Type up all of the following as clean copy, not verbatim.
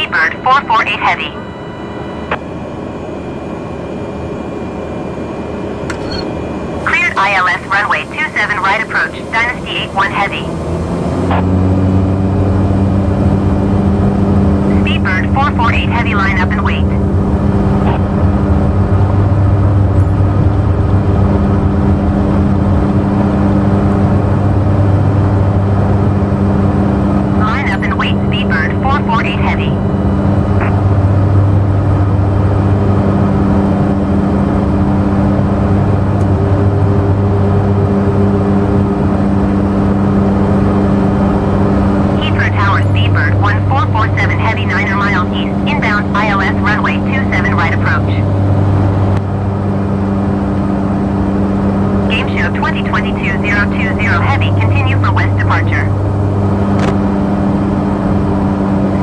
Speedbird 448 heavy. Cleared ILS runway 27 right approach, Dynasty 81 heavy. Speedbird 448 heavy, line up and wait. Line up and wait, Speedbird 448 heavy. Heathrow Tower, Speedbird 1447 heavy, 9 miles east, inbound ILS runway 27 right approach. Game show 2022-020 heavy, continue for west departure.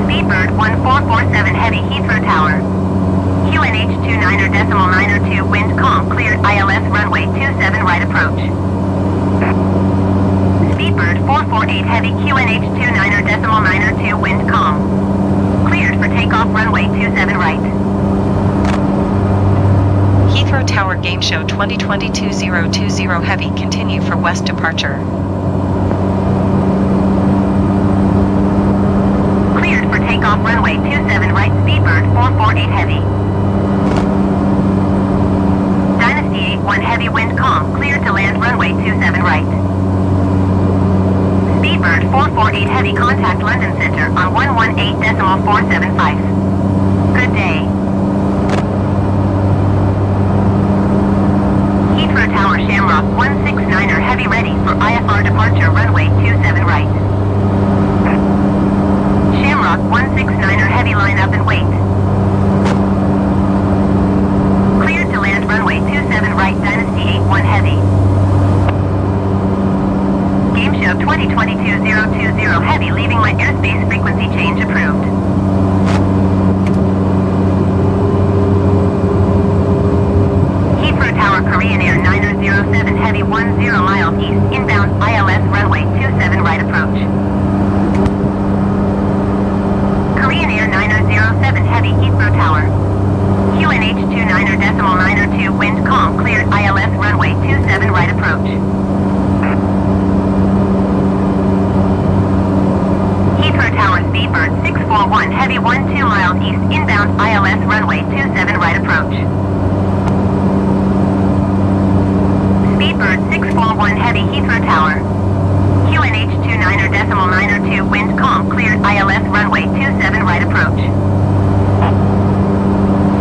Speedbird 1447 heavy, Heathrow Tower. QNH 29.902, wind calm, cleared ILS runway 27 right approach. Speedbird 448 heavy, QNH 29.902, wind calm. Cleared for takeoff runway 27 right. Heathrow Tower Game Show 2022-020 heavy, continue for west departure. Cleared for takeoff runway 27 right, Speedbird 448 heavy. Dynasty 81 heavy, wind calm, cleared to land runway 27 right. Speedbird 448 heavy, contact London Center on 118.475. Good day. Heathrow Tower Shamrock 169er heavy, ready for IFR departure runway 27 right. Shamrock 169er heavy, line up and wait. Cleared to land runway 27 right, Dynasty 81 heavy. Game show 2022-020 heavy, leaving my airspace, frequency change approved. Heathrow Tower Korean Air 907 heavy, 10 miles east, inbound ILS runway 27 right approach. Korean Air 907 heavy, Heathrow Tower. QNH 29.902, wind calm, cleared ILS runway 27 right approach. Heathrow Tower Speedbird 641 heavy, 12 miles east, inbound ILS runway 27 right approach. Speedbird 641 heavy, Heathrow Tower. QNH 29.902, wind calm, cleared ILS runway 27 right approach.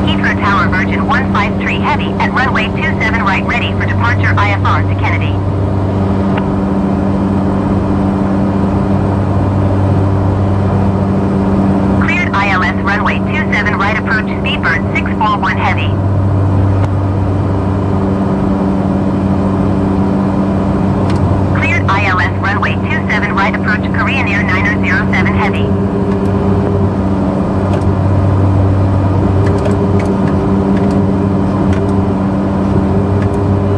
Heathrow Tower Virgin 153 heavy at runway 27 right, ready for departure IFR to Kennedy. Cleared ILS runway 27 right approach, Speedbird 641 heavy. Cleared ILS runway 27 right approach, Korean Air 907 heavy.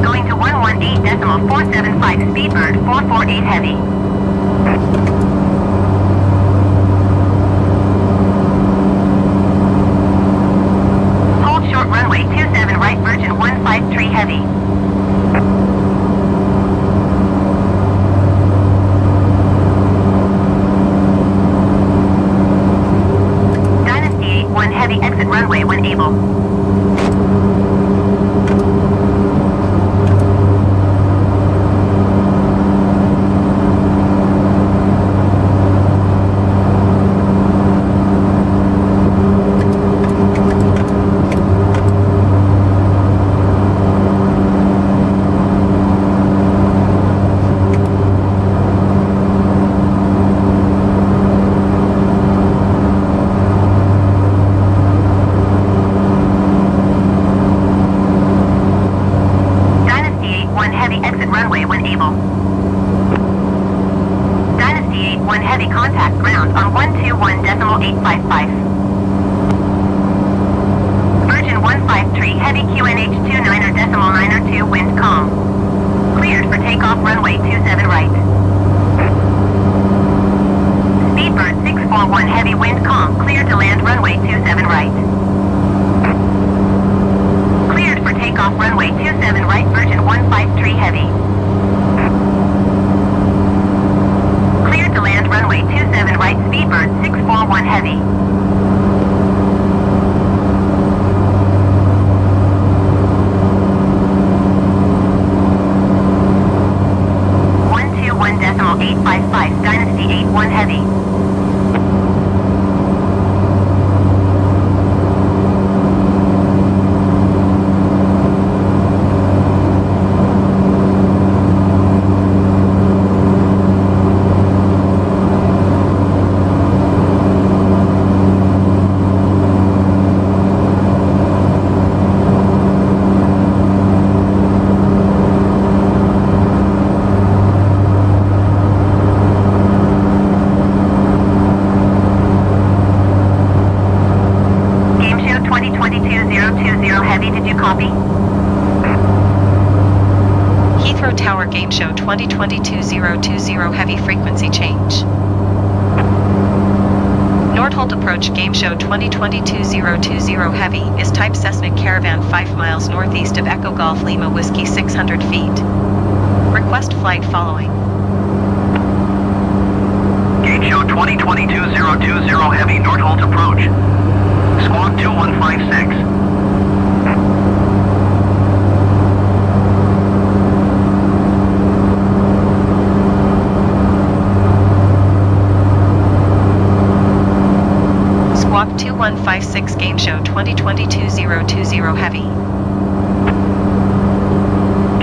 Going to 118.475, Speedbird 448 heavy. Hold short runway 27 right, Virgin 153 heavy. Dynasty 81 heavy, exit runway when able. heavy contact ground on 121.855. Virgin 153 heavy QNH 29.902 wind calm. Cleared for takeoff runway 27 right. Speedbird 641 heavy wind calm, cleared to land runway 1 heavy. 𝗟𝗏 Dynasty 8-1 heavy. Heavy, did you copy? Heathrow Tower Game Show 2022-020 Heavy frequency change. Nordholt Approach Game Show 2022-020 Heavy is type 𝗀𝗃 Caravan 5 miles northeast of Echo Golf Lima Whiskey 600 feet. Request flight following. Game Show 2022-020 Heavy Nordholt Approach. Squawk 2156. Squawk 2156 Game Show 2022-020 Heavy.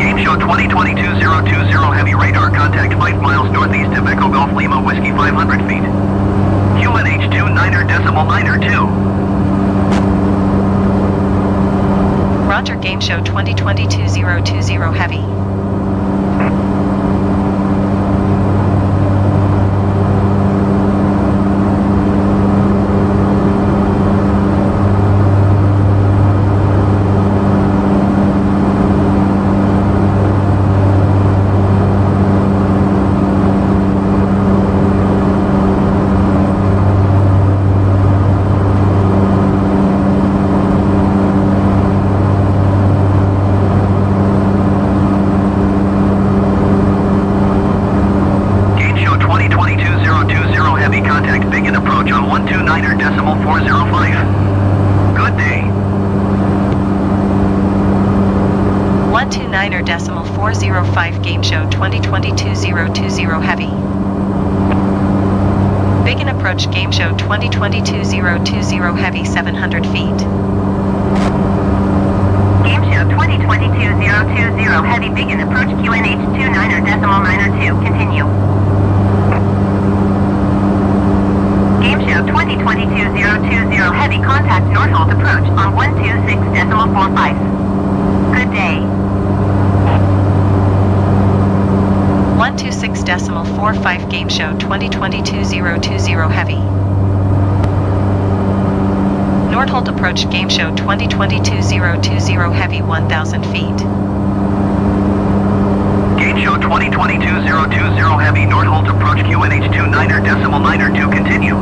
Game Show 2022-020 Heavy radar contact 5 miles northeast of Echo Golf Lima Whiskey 500 feet. QNH 29.902. Roger Game Show 2022-020 Heavy. Contact begin approach on 129.405. Good day. 129.405 Game Show 2022-020 Heavy. Begin approach Game Show 2022-020 Heavy 700 feet. Game Show 2022-020 Heavy begin approach QNH 29.902. Continue. Game Show 2022-020 Heavy contact Nordholt approach on 126.45. Good day. 126.45 Game Show 2022-020 Heavy. Nordholt approach Game Show 2022-020 Heavy 1000 feet. Game Show 2022-020 Heavy Nordholt approach QNH 29.902. Continue.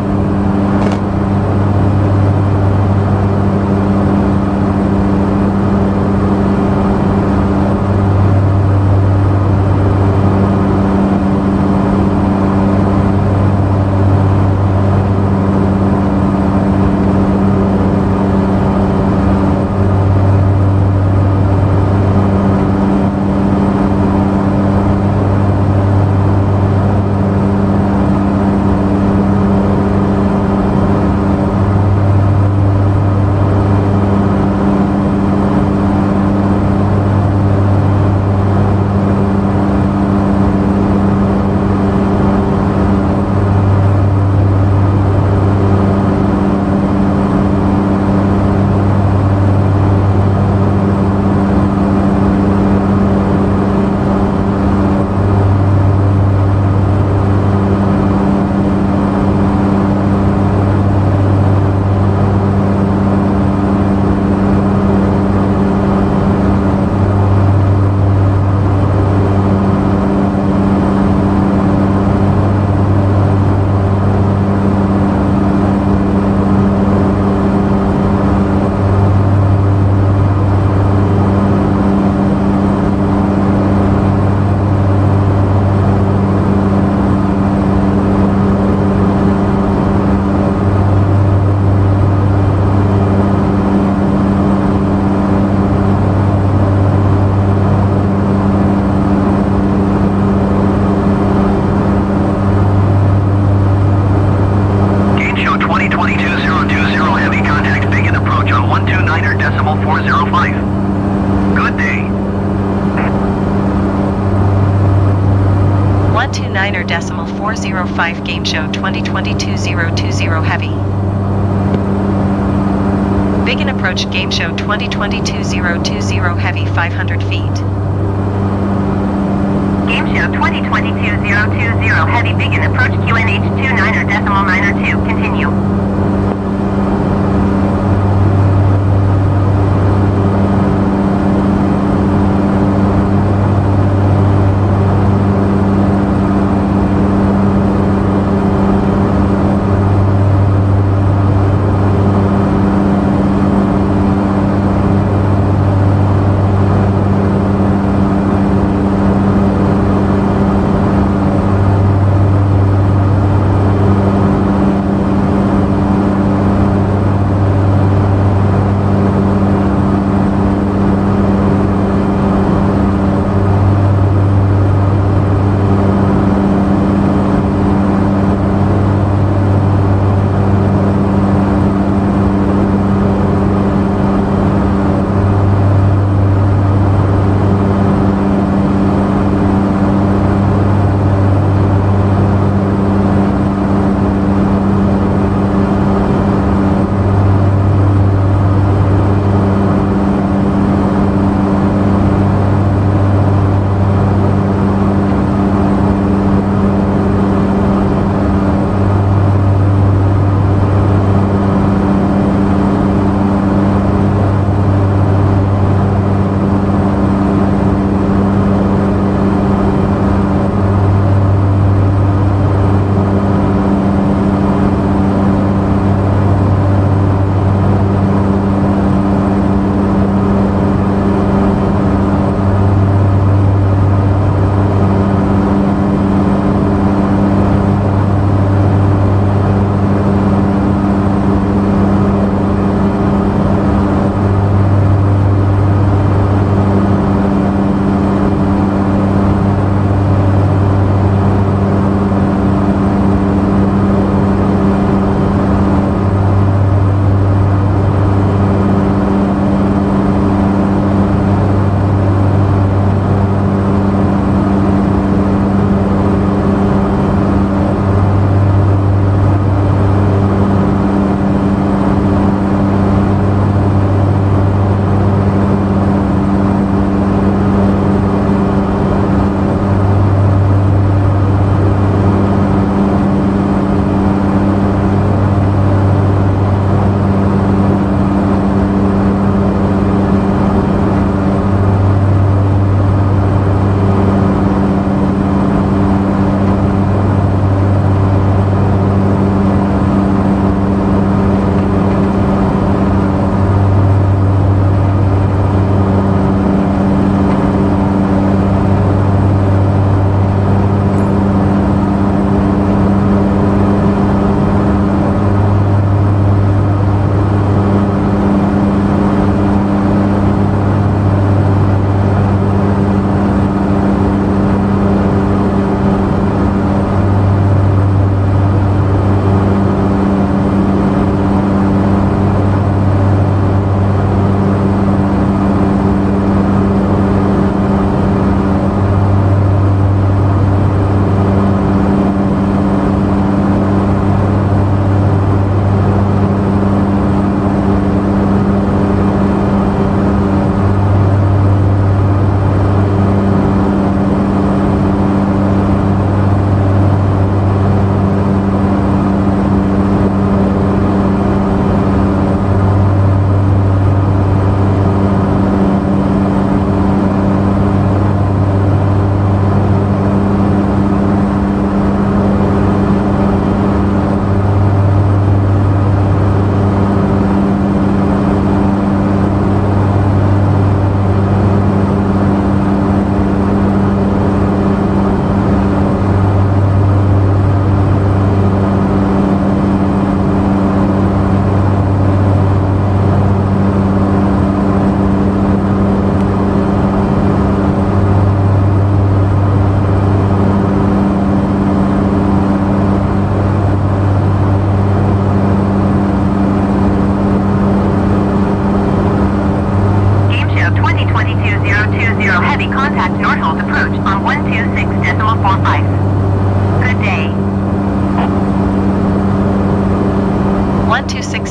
𝑞NH29.405. Good day. 129.405 Game Show 2022-020 Heavy. Begin approach Game Show 2022-020 Heavy 500 feet. Game Show 2022-020 Heavy begin approach QNH29.902. Continue.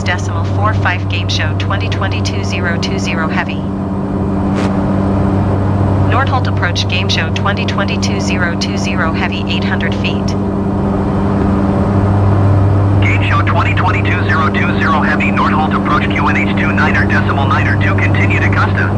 𝗀𝗋45 Game Show 2022-020 Heavy. Nordholt approach Game Show 2022-020 Heavy 800 feet. Game Show 2022-020 Heavy, Nordholt approach 𝗀𝗋H29.902, continue to Custa.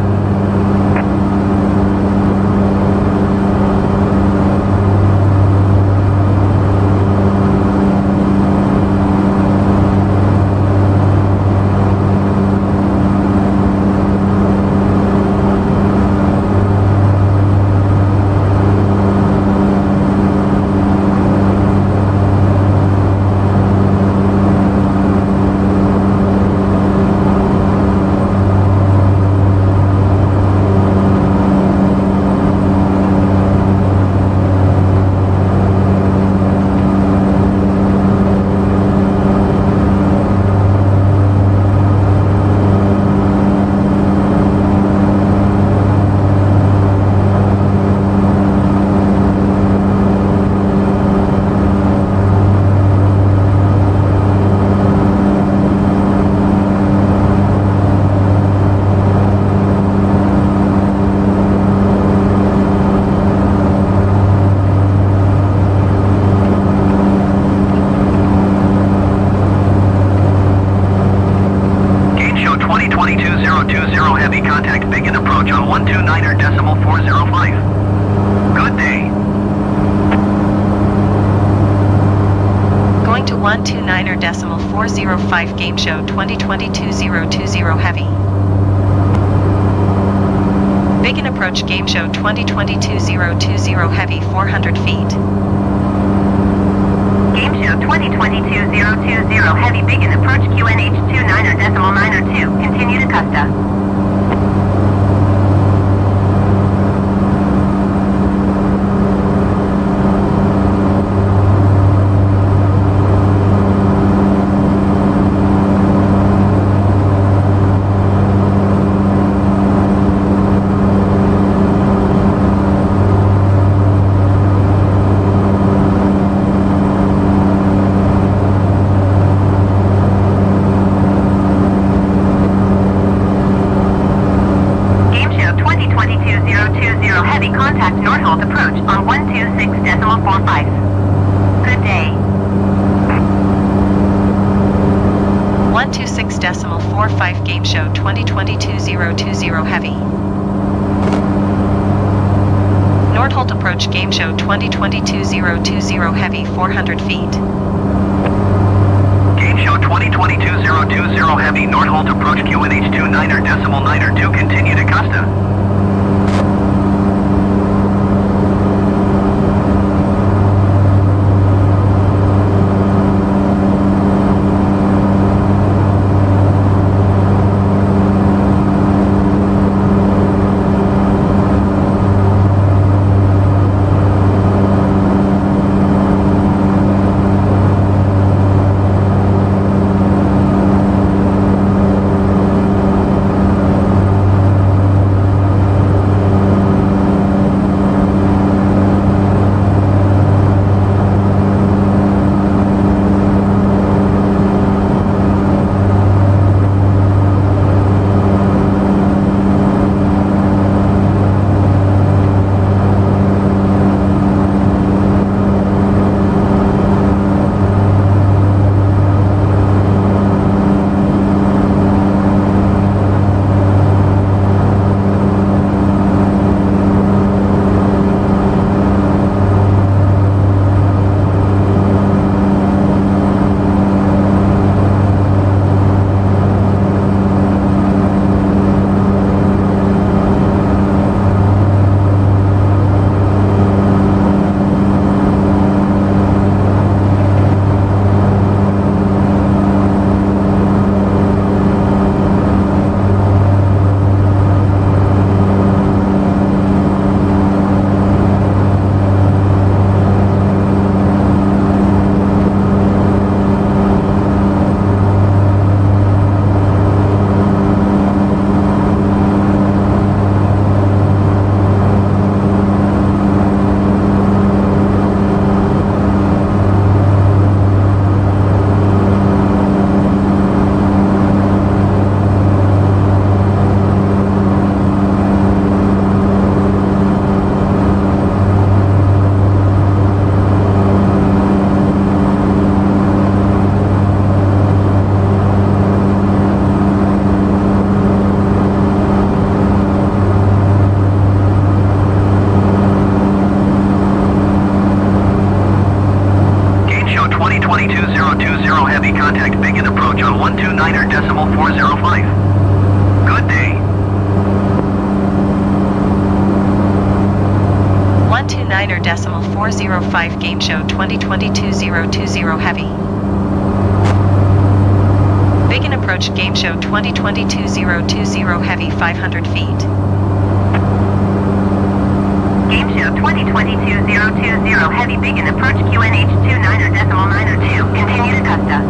Heavy, contact Biggin approach on 129.405. Good day. Going to 129.405 Game Show 2022-020 Heavy. Biggin approach Game Show 2022-020 Heavy 400 feet. Game Show 2022-020 Heavy, Biggin approach 𝗀𝗋H29.902, continue to Custa. Heavy, contact Nordholt approach on 126.45. Good day. 126.45 Game Show 2022-020 Heavy. Nordholt approach Game Show 2022-020 Heavy 400 feet. Game Show 2022-020 Heavy, Nordholt approach 𝗀𝗋H29.902, continue to Custa. 129.405. Good day. 129.405 Game Show 2022-020 Heavy. Begin approach Game Show 2022-020 Heavy 500 feet. Game Show 2022-020 Heavy begin approach QNH 29.902. Continue to Augusta.